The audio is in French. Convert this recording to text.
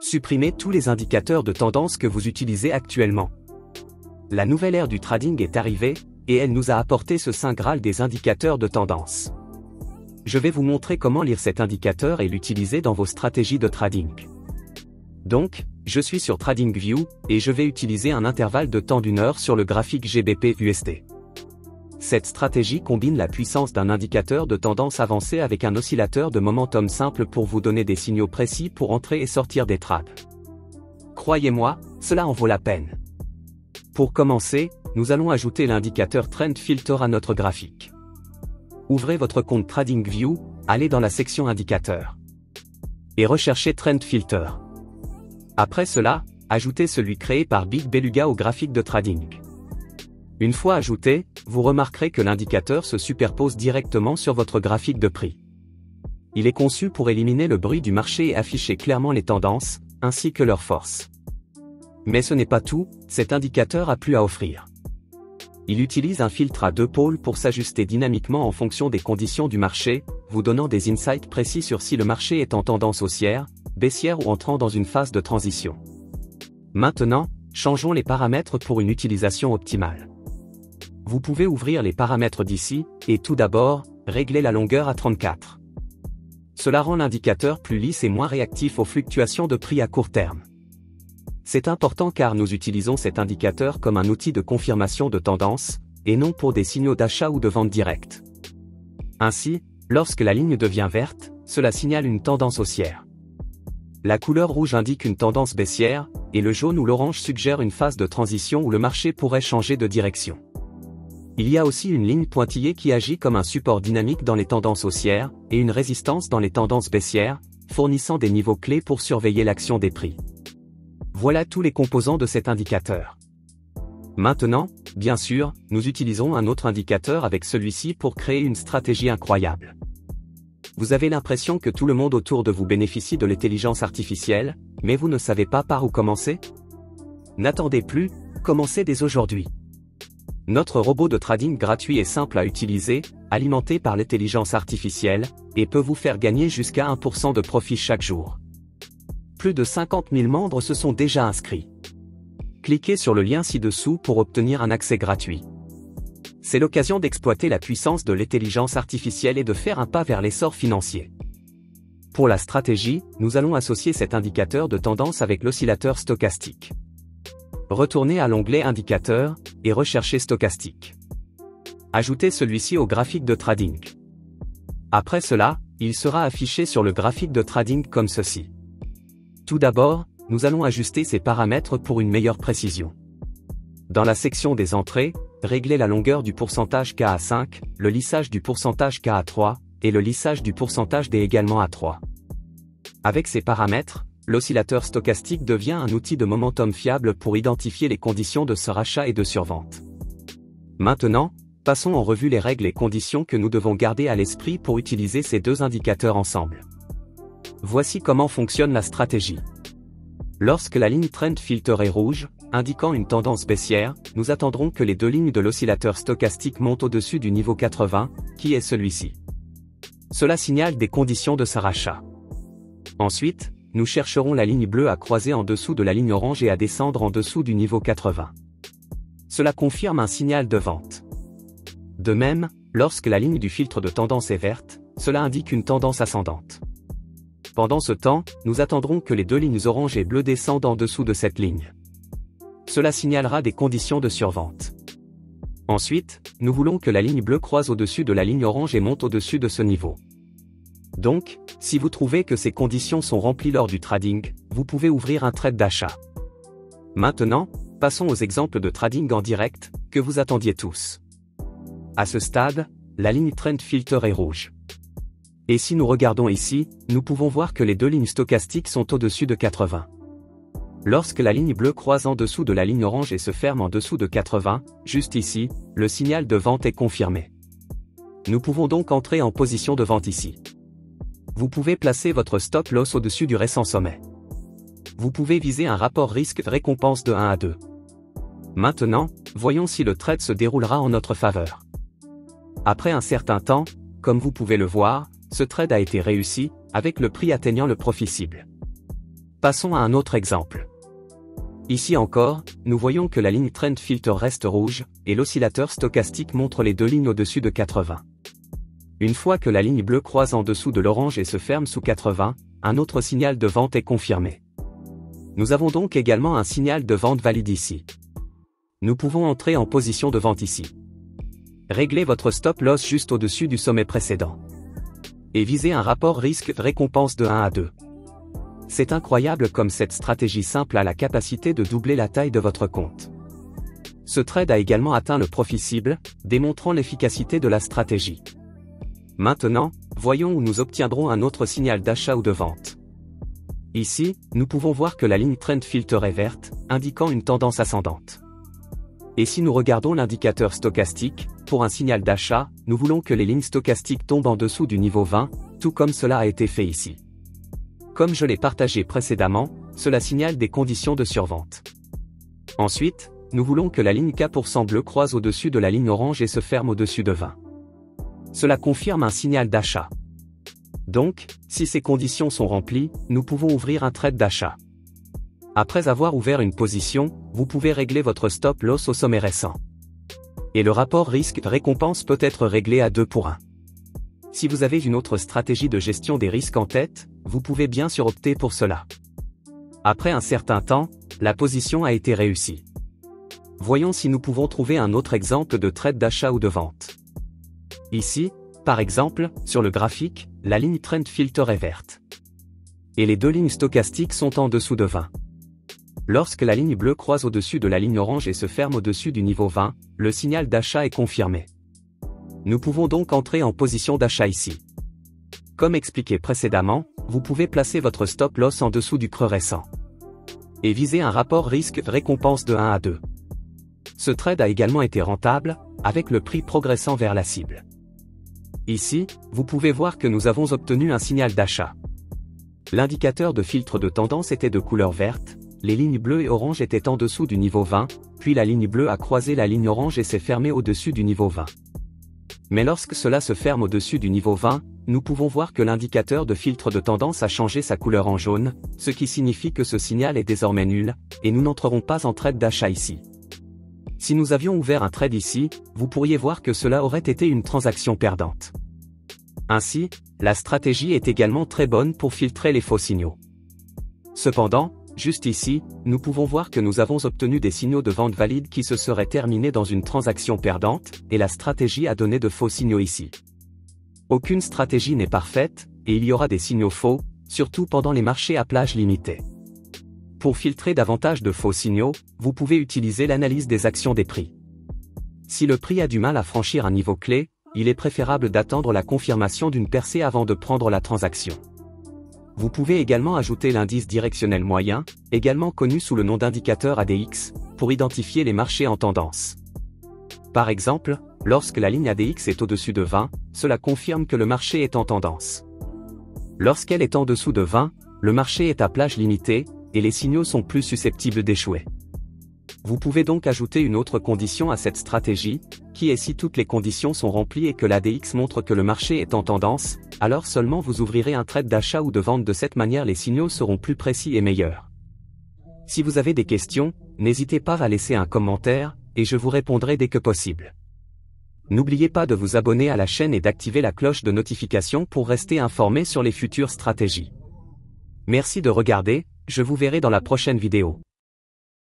Supprimez tous les indicateurs de tendance que vous utilisez actuellement. La nouvelle ère du trading est arrivée, et elle nous a apporté ce saint graal des indicateurs de tendance. Je vais vous montrer comment lire cet indicateur et l'utiliser dans vos stratégies de trading. Donc, je suis sur TradingView, et je vais utiliser un intervalle de temps d'1 heure sur le graphique GBP/USD. Cette stratégie combine la puissance d'un indicateur de tendance avancé avec un oscillateur de momentum simple pour vous donner des signaux précis pour entrer et sortir des trades. Croyez-moi, cela en vaut la peine. Pour commencer, nous allons ajouter l'indicateur Trend Filter à notre graphique. Ouvrez votre compte TradingView, allez dans la section Indicateurs. Et recherchez Trend Filter. Après cela, ajoutez celui créé par Big Beluga au graphique de trading. Une fois ajouté, vous remarquerez que l'indicateur se superpose directement sur votre graphique de prix. Il est conçu pour éliminer le bruit du marché et afficher clairement les tendances, ainsi que leurs forces. Mais ce n'est pas tout, cet indicateur a plus à offrir. Il utilise un filtre à 2 pôles pour s'ajuster dynamiquement en fonction des conditions du marché, vous donnant des insights précis sur si le marché est en tendance haussière, baissière ou entrant dans une phase de transition. Maintenant, changeons les paramètres pour une utilisation optimale. Vous pouvez ouvrir les paramètres d'ici, et tout d'abord, régler la longueur à 34. Cela rend l'indicateur plus lisse et moins réactif aux fluctuations de prix à court terme. C'est important car nous utilisons cet indicateur comme un outil de confirmation de tendance, et non pour des signaux d'achat ou de vente directe. Ainsi, lorsque la ligne devient verte, cela signale une tendance haussière. La couleur rouge indique une tendance baissière, et le jaune ou l'orange suggère une phase de transition où le marché pourrait changer de direction. Il y a aussi une ligne pointillée qui agit comme un support dynamique dans les tendances haussières, et une résistance dans les tendances baissières, fournissant des niveaux clés pour surveiller l'action des prix. Voilà tous les composants de cet indicateur. Maintenant, bien sûr, nous utilisons un autre indicateur avec celui-ci pour créer une stratégie incroyable. Vous avez l'impression que tout le monde autour de vous bénéficie de l'intelligence artificielle, mais vous ne savez pas par où commencer? N'attendez plus, commencez dès aujourd'hui. Notre robot de trading gratuit est simple à utiliser, alimenté par l'intelligence artificielle, et peut vous faire gagner jusqu'à 1% de profit chaque jour. Plus de 50 000 membres se sont déjà inscrits. Cliquez sur le lien ci-dessous pour obtenir un accès gratuit. C'est l'occasion d'exploiter la puissance de l'intelligence artificielle et de faire un pas vers l'essor financier. Pour la stratégie, nous allons associer cet indicateur de tendance avec l'oscillateur stochastique. Retournez à l'onglet Indicateurs, et recherchez Stochastique. Ajoutez celui-ci au graphique de trading. Après cela, il sera affiché sur le graphique de trading comme ceci. Tout d'abord, nous allons ajuster ces paramètres pour une meilleure précision. Dans la section des entrées, réglez la longueur du pourcentage K à 5, le lissage du pourcentage K à 3, et le lissage du pourcentage D également à 3. Avec ces paramètres, l'oscillateur stochastique devient un outil de momentum fiable pour identifier les conditions de surachat et de survente. Maintenant, passons en revue les règles et conditions que nous devons garder à l'esprit pour utiliser ces deux indicateurs ensemble. Voici comment fonctionne la stratégie. Lorsque la ligne Trend Filter est rouge, indiquant une tendance baissière, nous attendrons que les deux lignes de l'oscillateur stochastique montent au-dessus du niveau 80, qui est celui-ci. Cela signale des conditions de surachat. Ensuite, nous chercherons la ligne bleue à croiser en dessous de la ligne orange et à descendre en dessous du niveau 80. Cela confirme un signal de vente. De même, lorsque la ligne du filtre de tendance est verte, cela indique une tendance ascendante. Pendant ce temps, nous attendrons que les deux lignes orange et bleues descendent en dessous de cette ligne. Cela signalera des conditions de survente. Ensuite, nous voulons que la ligne bleue croise au-dessus de la ligne orange et monte au-dessus de ce niveau. Donc, si vous trouvez que ces conditions sont remplies lors du trading, vous pouvez ouvrir un trade d'achat. Maintenant, passons aux exemples de trading en direct, que vous attendiez tous. À ce stade, la ligne Trend Filter est rouge. Et si nous regardons ici, nous pouvons voir que les deux lignes stochastiques sont au-dessus de 80. Lorsque la ligne bleue croise en dessous de la ligne orange et se ferme en dessous de 80, juste ici, le signal de vente est confirmé. Nous pouvons donc entrer en position de vente ici. Vous pouvez placer votre stop loss au-dessus du récent sommet. Vous pouvez viser un rapport risque-récompense de 1 à 2. Maintenant, voyons si le trade se déroulera en notre faveur. Après un certain temps, comme vous pouvez le voir, ce trade a été réussi, avec le prix atteignant le profit cible. Passons à un autre exemple. Ici encore, nous voyons que la ligne Trend Filter reste rouge, et l'oscillateur stochastique montre les deux lignes au-dessus de 80. Une fois que la ligne bleue croise en dessous de l'orange et se ferme sous 80, un autre signal de vente est confirmé. Nous avons donc également un signal de vente valide ici. Nous pouvons entrer en position de vente ici. Réglez votre stop loss juste au-dessus du sommet précédent. Et visez un rapport risque-récompense de 1 à 2. C'est incroyable comme cette stratégie simple a la capacité de doubler la taille de votre compte. Ce trade a également atteint le profit cible, démontrant l'efficacité de la stratégie. Maintenant, voyons où nous obtiendrons un autre signal d'achat ou de vente. Ici, nous pouvons voir que la ligne Trend Filter est verte, indiquant une tendance ascendante. Et si nous regardons l'indicateur stochastique, pour un signal d'achat, nous voulons que les lignes stochastiques tombent en dessous du niveau 20, tout comme cela a été fait ici. Comme je l'ai partagé précédemment, cela signale des conditions de survente. Ensuite, nous voulons que la ligne K% bleu croise au-dessus de la ligne orange et se ferme au-dessus de 20. Cela confirme un signal d'achat. Donc, si ces conditions sont remplies, nous pouvons ouvrir un trade d'achat. Après avoir ouvert une position, vous pouvez régler votre stop loss au sommet récent. Et le rapport risque-récompense peut être réglé à 2 pour 1. Si vous avez une autre stratégie de gestion des risques en tête, vous pouvez bien sûr opter pour cela. Après un certain temps, la position a été réussie. Voyons si nous pouvons trouver un autre exemple de trade d'achat ou de vente. Ici, par exemple, sur le graphique, la ligne Trend Filter est verte. Et les deux lignes stochastiques sont en dessous de 20. Lorsque la ligne bleue croise au-dessus de la ligne orange et se ferme au-dessus du niveau 20, le signal d'achat est confirmé. Nous pouvons donc entrer en position d'achat ici. Comme expliqué précédemment, vous pouvez placer votre stop loss en dessous du creux récent. Et viser un rapport risque-récompense de 1 à 2. Ce trade a également été rentable, avec le prix progressant vers la cible. Ici, vous pouvez voir que nous avons obtenu un signal d'achat. L'indicateur de filtre de tendance était de couleur verte, les lignes bleues et oranges étaient en dessous du niveau 20, puis la ligne bleue a croisé la ligne orange et s'est fermée au-dessus du niveau 20. Mais lorsque cela se ferme au-dessus du niveau 20, nous pouvons voir que l'indicateur de filtre de tendance a changé sa couleur en jaune, ce qui signifie que ce signal est désormais nul, et nous n'entrerons pas en trade d'achat ici. Si nous avions ouvert un trade ici, vous pourriez voir que cela aurait été une transaction perdante. Ainsi, la stratégie est également très bonne pour filtrer les faux signaux. Cependant, juste ici, nous pouvons voir que nous avons obtenu des signaux de vente valides qui se seraient terminés dans une transaction perdante, et la stratégie a donné de faux signaux ici. Aucune stratégie n'est parfaite, et il y aura des signaux faux, surtout pendant les marchés à plage limitée. Pour filtrer davantage de faux signaux, vous pouvez utiliser l'analyse des actions des prix. Si le prix a du mal à franchir un niveau clé, il est préférable d'attendre la confirmation d'une percée avant de prendre la transaction. Vous pouvez également ajouter l'indice directionnel moyen, également connu sous le nom d'indicateur ADX, pour identifier les marchés en tendance. Par exemple, lorsque la ligne ADX est au-dessus de 20, cela confirme que le marché est en tendance. Lorsqu'elle est en dessous de 20, le marché est à plage limitée, et les signaux sont plus susceptibles d'échouer. Vous pouvez donc ajouter une autre condition à cette stratégie, qui est si toutes les conditions sont remplies et que l'ADX montre que le marché est en tendance, alors seulement vous ouvrirez un trade d'achat ou de vente. De cette manière les signaux seront plus précis et meilleurs. Si vous avez des questions, n'hésitez pas à laisser un commentaire, et je vous répondrai dès que possible. N'oubliez pas de vous abonner à la chaîne et d'activer la cloche de notification pour rester informé sur les futures stratégies. Merci de regarder, je vous verrai dans la prochaine vidéo.